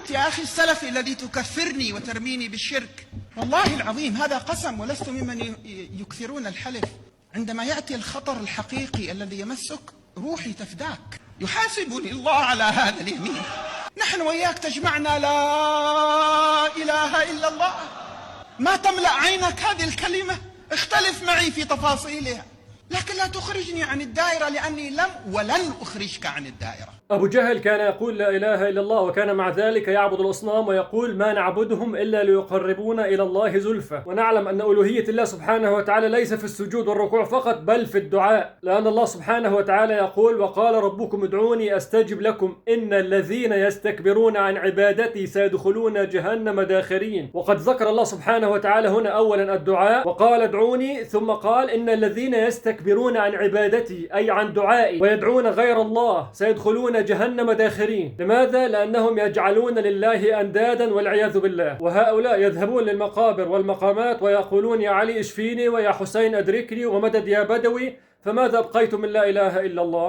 أنت يا أخي السلفي الذي تكفرني وترميني بالشرك. والله العظيم هذا قسم، ولست ممن يكثرون الحلف. عندما يأتي الخطر الحقيقي الذي يمسك روحي تفداك، يحاسبني الله على هذا اليمين. نحن وإياك تجمعنا لا إله إلا الله. ما تملأ عينك هذه الكلمة؟ اختلف معي في تفاصيلها، لكن لا تخرجني عن الدائرة، لأني لم ولن أخرجك عن الدائرة. أبو جهل كان يقول لا إله إلا الله، وكان مع ذلك يعبد الأصنام ويقول ما نعبدهم إلا ليقربونا إلى الله زلفى. ونعلم أن ألوهية الله سبحانه وتعالى ليس في السجود والركوع فقط، بل في الدعاء، لأن الله سبحانه وتعالى يقول وقال ربكم ادعوني أستجب لكم إن الذين يستكبرون عن عبادتي سيدخلون جهنم داخرين. وقد ذكر الله سبحانه وتعالى هنا أولا الدعاء، وقال ادعوني، ثم قال إن الذين يستكبرون عن عبادتي أي عن دعائي ويدعون غير الله سيدخلون جهنم داخرين. لماذا؟ لأنهم يجعلون لله أندادا والعياذ بالله. وهؤلاء يذهبون للمقابر والمقامات ويقولون يا علي اشفيني ويا حسين أدركني ومدد يا بدوي، فماذا أبقيتم من لا إله إلا الله؟